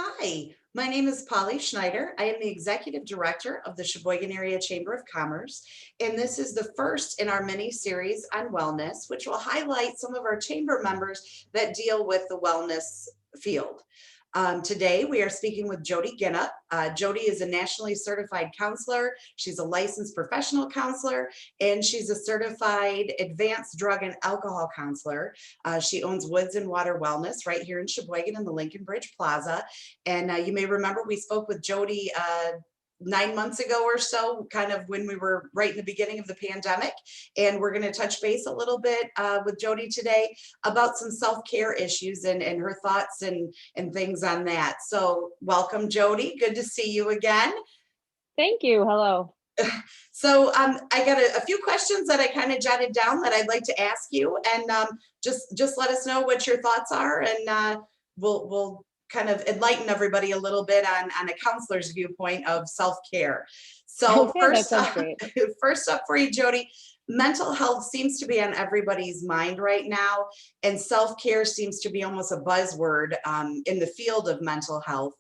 Hi, my name is Polly Schneider. I am the Executive Director of the Cheboygan Area Chamber of Commerce, and this is the first in our mini series on wellness, which will highlight some of our chamber members that deal with the wellness field. Today, we are speaking with Jody Ginop. Jody is a nationally certified counselor. She's a licensed professional counselor, and she's a certified advanced drug and alcohol counselor. She owns Woods and Water Wellness right here in Cheboygan in the Lincoln Bridge Plaza. And you may remember we spoke with Jody 9 months ago or so, kind of when we were right in the beginning of the pandemic. And we're going to touch base a little bit with Jody today about some self-care issues and her thoughts and things on that. So welcome, Jody. Good to see you again. Thank you. Hello. So I got a few questions that I kind of jotted down that I'd like to ask you, and just let us know what your thoughts are, and we'll kind of enlighten everybody a little bit on a counselor's viewpoint of self-care. So Okay, that sounds great. first up for you, Jody, mental health seems to be on everybody's mind right now, and self-care seems to be almost a buzzword in the field of mental health.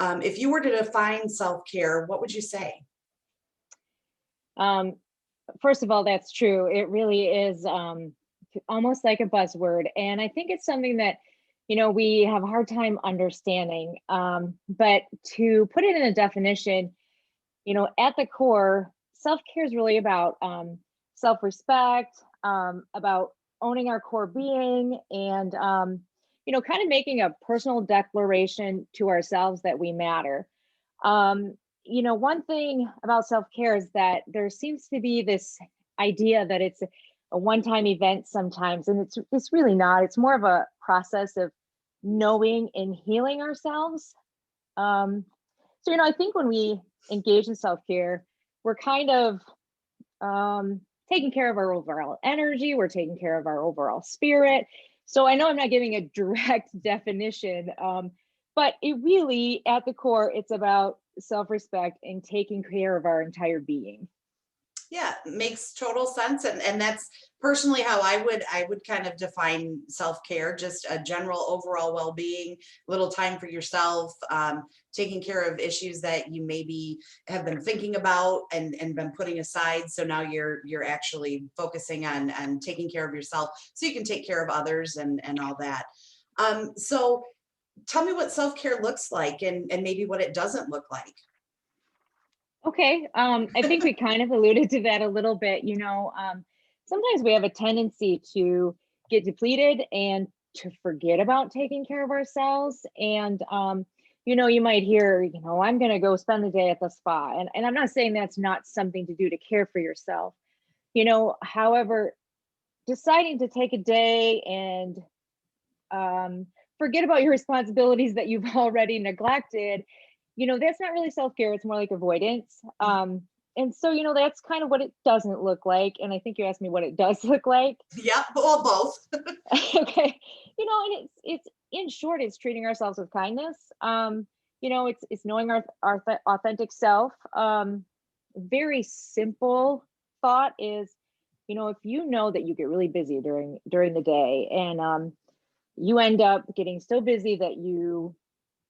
If you were to define self-care, what would you say? First of all, that's true. It really is almost like a buzzword. And I think it's something that, we have a hard time understanding. But to put it in a definition, at the core, self-care is really about self-respect, about owning our core being, and, kind of making a personal declaration to ourselves that we matter. One thing about self-care is that there seems to be this idea that it's a one-time event sometimes, and it's really not. It's more of a process of knowing and healing ourselves. I think when we engage in self-care, we're kind of taking care of our overall energy, we're taking care of our overall spirit. So I know I'm not giving a direct definition, but it really, at the core, it's about self-respect and taking care of our entire being. Yeah, makes total sense. And that's personally how I would kind of define self-care, just a general overall well-being, little time for yourself, taking care of issues that you maybe have been thinking about and been putting aside. So now you're actually focusing on taking care of yourself so you can take care of others and all that. So tell me what self-care looks like and maybe what it doesn't look like. Okay, I think we kind of alluded to that a little bit. Sometimes we have a tendency to get depleted and to forget about taking care of ourselves. And, you might hear, I'm going to go spend the day at the spa. And I'm not saying that's not something to do to care for yourself. However, deciding to take a day and forget about your responsibilities that you've already neglected, that's not really self-care. It's more like avoidance. And so, that's kind of what it doesn't look like. And I think you asked me what it does look like. Yeah, well, both. Okay. And it's in short, it's treating ourselves with kindness. It's knowing our authentic self. Very simple thought is, if you know that you get really busy during the day, and you end up getting so busy that you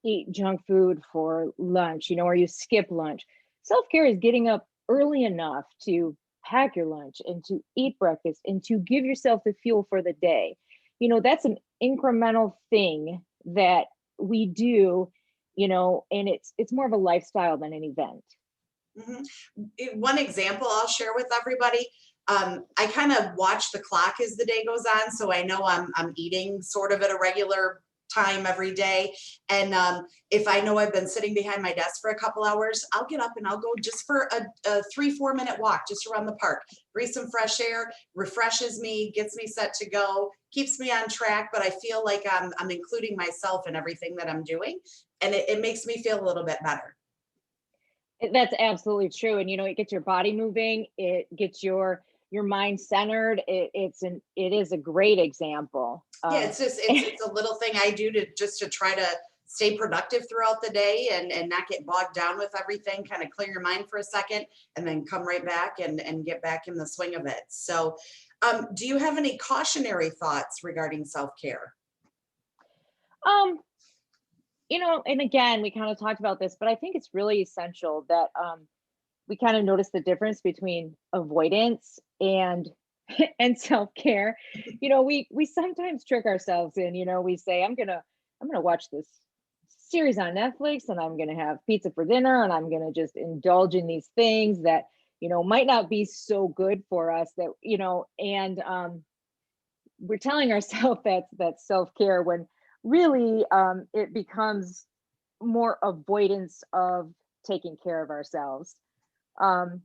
eat junk food for lunch, or you skip lunch. Self-care is getting up early enough to pack your lunch and to eat breakfast and to give yourself the fuel for the day. That's an incremental thing that we do, and it's more of a lifestyle than an event. One example I'll share with everybody. I kind of watch the clock as the day goes on, so I know I'm eating sort of at a regular time every day. And if I know I've been sitting behind my desk for a couple hours, I'll get up and I'll go just for a 3-4 minute walk just around the park, breathe some fresh air, refreshes me, gets me set to go, keeps me on track. But I feel like I'm including myself in everything that I'm doing, and it makes me feel a little bit better. That's absolutely true. And it gets your body moving, it gets your mind centered. It is a great example. Yeah, it's a little thing I do to try to stay productive throughout the day and not get bogged down with everything, kind of clear your mind for a second and then come right back and get back in the swing of it. So do you have any cautionary thoughts regarding self-care? And again, we kind of talked about this, but I think it's really essential that we kind of notice the difference between avoidance and and self-care. We sometimes trick ourselves in, we say, I'm gonna watch this series on Netflix and I'm gonna have pizza for dinner and I'm gonna just indulge in these things that, might not be so good for us that, and we're telling ourselves that's self-care when really it becomes more avoidance of taking care of ourselves. And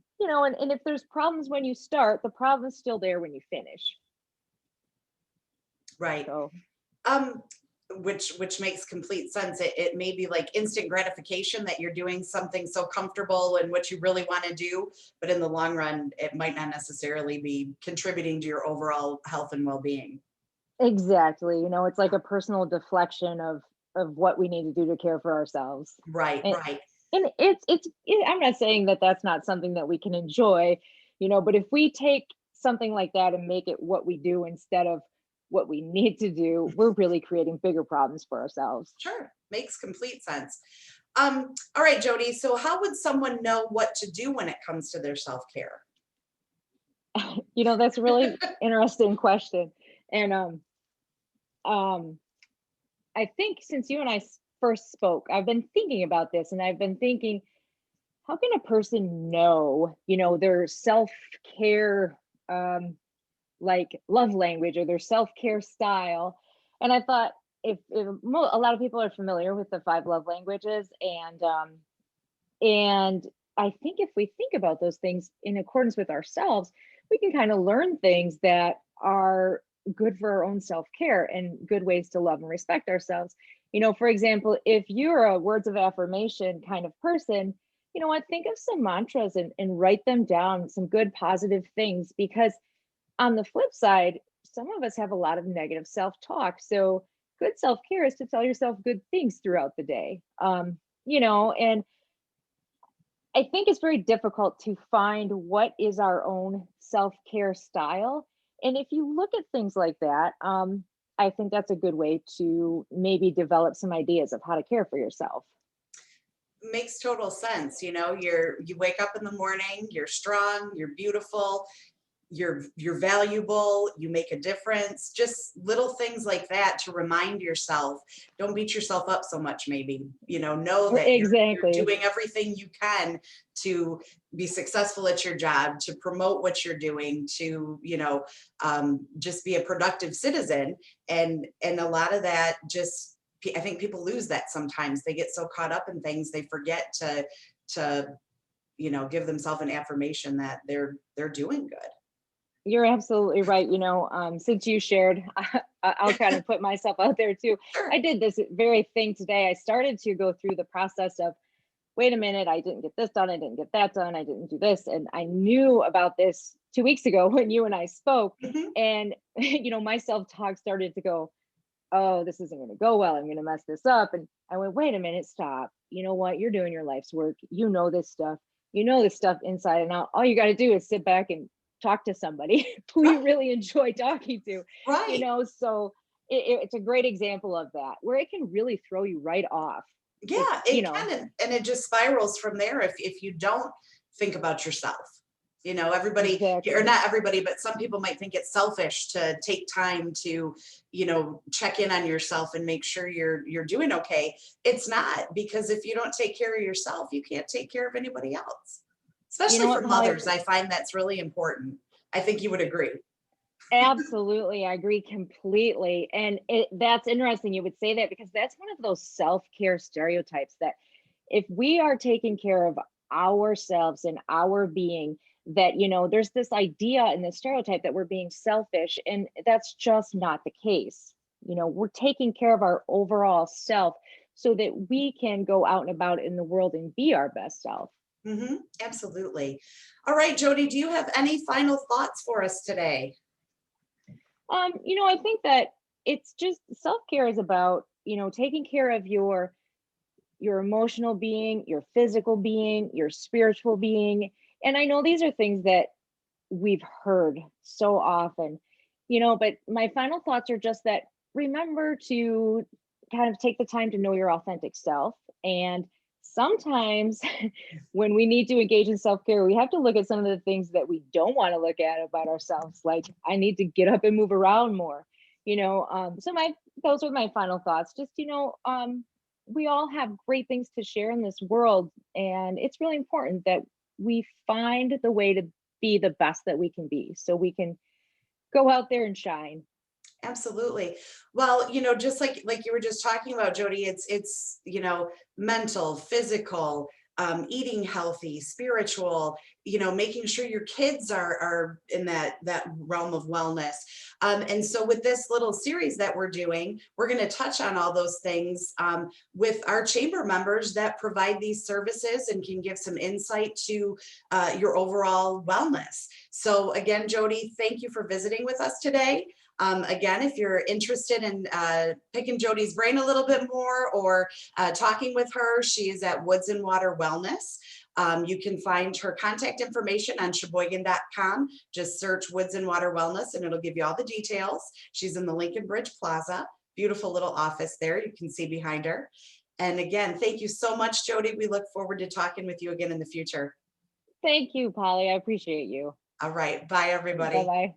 if there's problems when you start, the problem's still there when you finish. Right. So Um, which makes complete sense. It may be like instant gratification that you're doing something so comfortable and what you really want to do, but in the long run, it might not necessarily be contributing to your overall health and well-being. exactly, it's like a personal deflection of what we need to do to care for ourselves. Right, And right. and I'm not saying that that's not something that we can enjoy, but if we take something like that and make it what we do instead of what we need to do, we're really creating bigger problems for ourselves. Sure. Makes complete sense. All right, Jody. So how would someone know what to do when it comes to their self-care? That's a really interesting question. And um I think since you and I first spoke, I've been thinking about this and I've been thinking, how can a person know, their self-care like love language or their self-care style? And I thought if a lot of people are familiar with the five love languages, and I think if we think about those things in accordance with ourselves, we can kind of learn things that are good for our own self-care and good ways to love and respect ourselves. For example, if you're a words of affirmation kind of person, what, think of some mantras and write them down, some good positive things, because on the flip side, some of us have a lot of negative self-talk. So good self-care is to tell yourself good things throughout the day. And I think it's very difficult to find what is our own self-care style. And if you look at things like that, I think that's a good way to maybe develop some ideas of how to care for yourself. Makes total sense. You wake up in the morning, you're strong, you're beautiful, you're valuable, you make a difference. Just little things like that to remind yourself. Don't beat yourself up so much, maybe. Know that you're Exactly. doing everything you can to be successful at your job, to promote what you're doing, to just be a productive citizen. And a lot of that, just I think people lose that sometimes. They get so caught up in things they forget to give themselves an affirmation that they're doing good. You're absolutely right. Since you shared, I'll kind of put myself out there too. Sure. I did this very thing today. I started to go through the process of, wait a minute, I didn't get this done, I didn't get that done, I didn't do this. And I knew about this 2 weeks ago when you and I spoke. Mhm. And, my self talk started to go, oh, this isn't going to go well. I'm going to mess this up. And I went, wait a minute, stop. You know what? You're doing your life's work. You know this stuff. You know this stuff inside and out. All you got to do is sit back and talk to somebody who you Right. really enjoy talking to, Right. So it's a great example of that, where it can really throw you right off. If, Yeah, it can, and it just spirals from there if you don't think about yourself. Everybody, or exactly. not everybody, but some people might think it's selfish to take time to, check in on yourself and make sure you're doing okay. It's not, because if you don't take care of yourself, you can't take care of anybody else. You know Especially what, for Polly? mothers, I find that's really important. I think you would agree. Absolutely, I agree completely. And that's interesting you would say that, because that's one of those self-care stereotypes that if we are taking care of ourselves and our being, that, there's this idea and this stereotype that we're being selfish, and that's just not the case. We're taking care of our overall self so that we can go out and about in the world and be our best self. Absolutely. All right, Jody, do you have any final thoughts for us today? I think that it's just self-care is about, taking care of your emotional being, your physical being, your spiritual being. And I know these are things that we've heard so often, but my final thoughts are just that, remember to kind of take the time to know your authentic self. And sometimes when we need to engage in self-care, we have to look at some of the things that we don't want to look at about ourselves. Like, I need to get up and move around more, so those are my final thoughts. Just, we all have great things to share in this world, and it's really important that we find the way to be the best that we can be so we can go out there and shine. Absolutely. Well, just like you were just talking about, Jody, it's mental, physical, eating healthy, spiritual, making sure your kids are in that realm of wellness. And so with this little series that we're doing, we're going to touch on all those things with our chamber members that provide these services and can give some insight to your overall wellness. So again, Jody, thank you for visiting with us today. Again, if you're interested in picking Jody's brain a little bit more or talking with her, she is at Woods and Water Wellness. You can find her contact information on Cheboygan.com. Just search Woods and Water Wellness and it'll give you all the details. She's in the Lincoln Bridge Plaza. Beautiful little office there. You can see behind her. And again, thank you so much, Jody. We look forward to talking with you again in the future. Thank you, Polly. I appreciate you. All right. Bye, Bye everybody. bye.